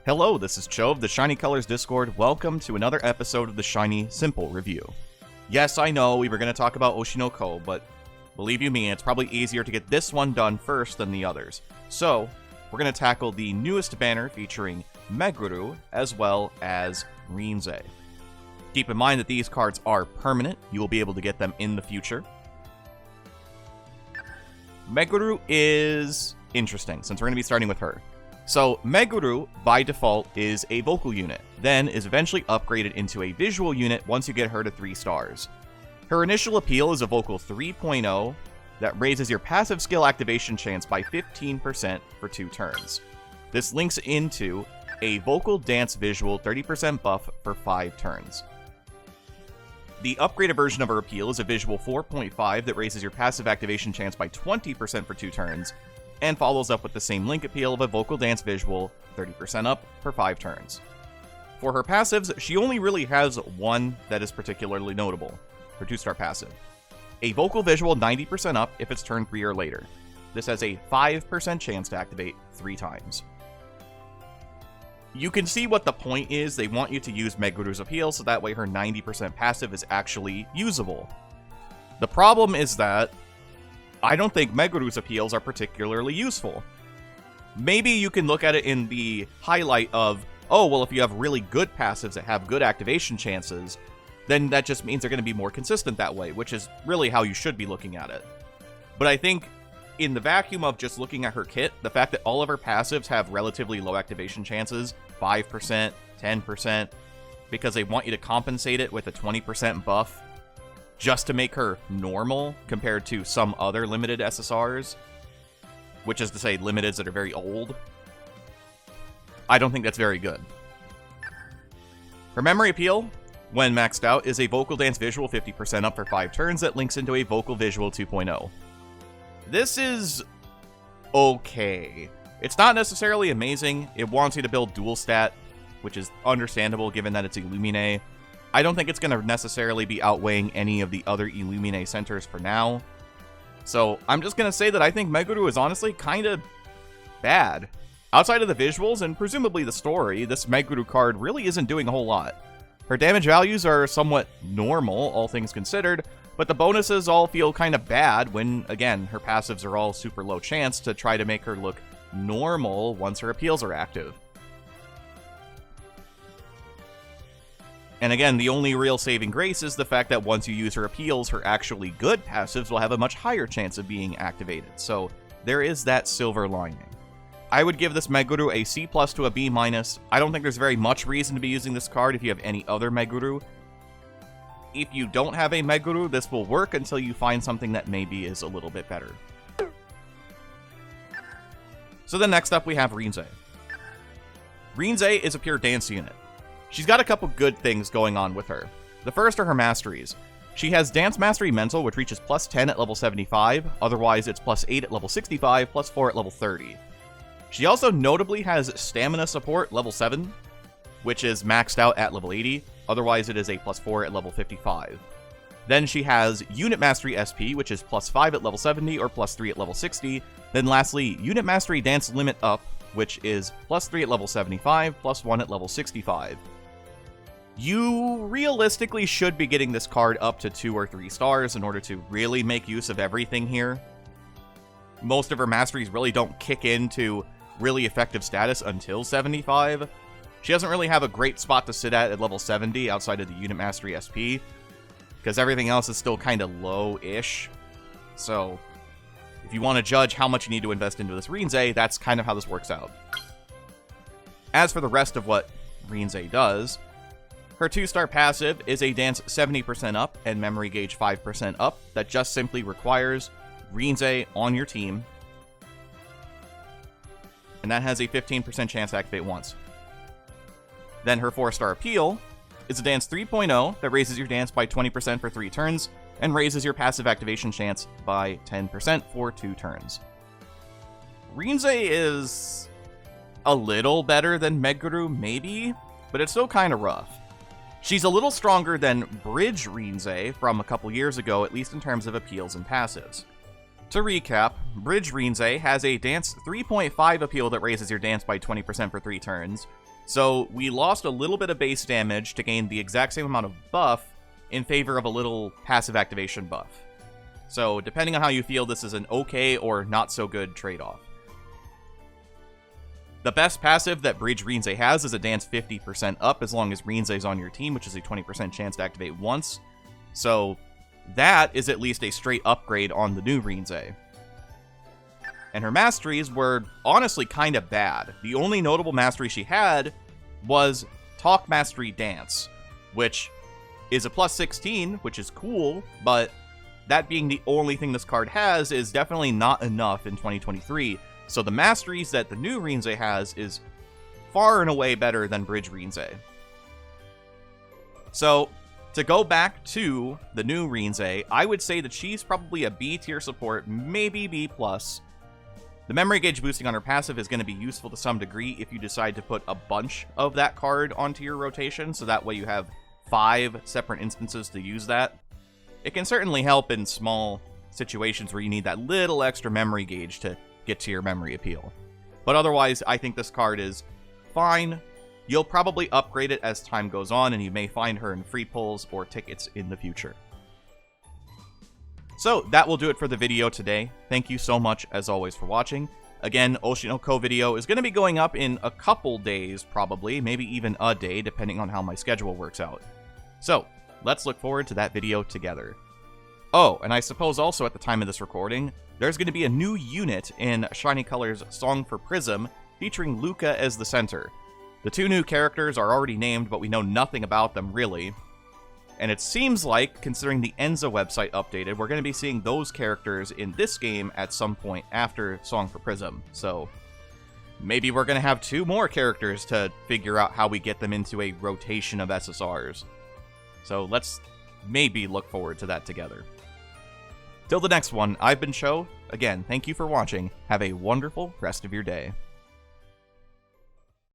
Hello, this is Cho of the Shiny Colors Discord. Welcome to another episode of the Shiny Simple Review. Yes, I know we were going to talk about Oshinoko, but believe you me, it's probably easier to get this one done first than the others. So, we're going to tackle the newest banner featuring Meguru as well as Rinzai. Keep in mind that these cards are permanent. You will be able to get them in the future. Meguru is interesting, since we're going to be starting with her. So, Meguru, by default, is a vocal unit, then is eventually upgraded into a visual unit once you get her to 3 stars. Her initial appeal is a vocal 3.0 that raises your passive skill activation chance by 15% for 2 turns. This links into a vocal dance visual 30% buff for 5 turns. The upgraded version of her appeal is a visual 4.5 that raises your passive activation chance by 20% for 2 turns, and follows up with the same link appeal of a vocal dance visual, 30% up for 5 turns. For her passives, she only really has one that is particularly notable, her 2-star passive. A vocal visual 90% up if it's turn 3 or later. This has a 5% chance to activate 3 times. You can see what the point is. They want you to use Meguru's appeal so that way her 90% passive is actually usable. The problem is that I don't think Meguru's appeals are particularly useful. Maybe you can look at it in the highlight of, oh, well, if you have really good passives that have good activation chances, then that just means they're going to be more consistent that way, which is really how you should be looking at it. But I think in the vacuum of just looking at her kit, the fact that all of her passives have relatively low activation chances, 5%, 10%, because they want you to compensate it with a 20% buff, just to make her normal compared to some other limited SSRs, which is to say limiteds that are very old, I don't think that's very good. Her memory appeal, when maxed out, is a vocal dance visual 50% up for 5 turns that links into a vocal visual 2.0. This is okay. It's not necessarily amazing. It wants you to build dual stat, which is understandable given that it's Illumine. I don't think it's going to necessarily be outweighing any of the other Illumine centers for now. So I'm just going to say that I think Meguru is honestly kind of bad. Outside of the visuals and presumably the story, this Meguru card really isn't doing a whole lot. Her damage values are somewhat normal, all things considered, but the bonuses all feel kind of bad when, again, her passives are all super low chance to try to make her look normal once her appeals are active. And again, the only real saving grace is the fact that once you use her appeals, her actually good passives will have a much higher chance of being activated. So there is that silver lining. I would give this Meguru a C+ to a B-. I don't think there's very much reason to be using this card if you have any other Meguru. If you don't have a Meguru, this will work until you find something that maybe is a little bit better. So then next up we have Rinzai. Rinzai is a pure dance unit. She's got a couple good things going on with her. The first are her masteries. She has Dance Mastery Mental, which reaches +10 at level 75, otherwise it's +8 at level 65, +4 at level 30. She also notably has Stamina Support level 7, which is maxed out at level 80, otherwise it is a +4 at level 55. Then she has Unit Mastery SP, which is +5 at level 70 or +3 at level 60. Then lastly, Unit Mastery Dance Limit Up, which is +3 at level 75, +1 at level 65. You realistically should be getting this card up to 2 or 3 stars in order to really make use of everything here. Most of her masteries really don't kick into really effective status until 75. She doesn't really have a great spot to sit at level 70 outside of the Unit Mastery SP, because everything else is still kind of low-ish. So if you want to judge how much you need to invest into this Rinzai, that's kind of how this works out. As for the rest of what Rinzai does, her 2-star passive is a dance 70% up and memory gauge 5% up that just simply requires Rinzai on your team. And that has a 15% chance to activate once. Then her 4-star appeal is a dance 3.0 that raises your dance by 20% for 3 turns and raises your passive activation chance by 10% for 2 turns. Rinzai is a little better than Meguru, maybe, but it's still kind of rough. She's a little stronger than Bridge Rinzai from a couple years ago, at least in terms of appeals and passives. To recap, Bridge Rinzai has a Dance 3.5 appeal that raises your dance by 20% for 3 turns, so we lost a little bit of base damage to gain the exact same amount of buff in favor of a little passive activation buff. So depending on how you feel, this is an okay or not so good trade-off. The best passive that Bridge Rinzai has is a Dance 50% up as long as Rinzai's on your team, which is a 20% chance to activate once. So that is at least a straight upgrade on the new Rinzai. And her masteries were honestly kind of bad. The only notable mastery she had was Talk Mastery Dance, which is a plus 16, which is cool, but that being the only thing this card has is definitely not enough in 2023. So the masteries that the new Rinzai has is far and away better than Bridge Rinzai. So to go back to the new Rinzai, I would say that she's probably a B tier support, maybe B+. The memory gauge boosting on her passive is going to be useful to some degree if you decide to put a bunch of that card onto your rotation, so that way you have 5 separate instances to use that. It can certainly help in small situations where you need that little extra memory gauge to get to your memory appeal. But otherwise, I think this card is fine. You'll probably upgrade it as time goes on, and you may find her in free pulls or tickets in the future. So that will do it for the video today. Thank you so much, as always, for watching. Again, Oshinoko video is going to be going up in a couple days, probably, maybe even a day, depending on how my schedule works out. So let's look forward to that video together. Oh, and I suppose also at the time of this recording, there's going to be a new unit in Shiny Colors Song for Prism, featuring Luca as the center. The 2 new characters are already named, but we know nothing about them, really. And it seems like, considering the Enza website updated, we're going to be seeing those characters in this game at some point after Song for Prism. So maybe we're going to have 2 more characters to figure out how we get them into a rotation of SSRs. So let's maybe look forward to that together. Till the next one, I've been Cho. Again, thank you for watching. Have a wonderful rest of your day.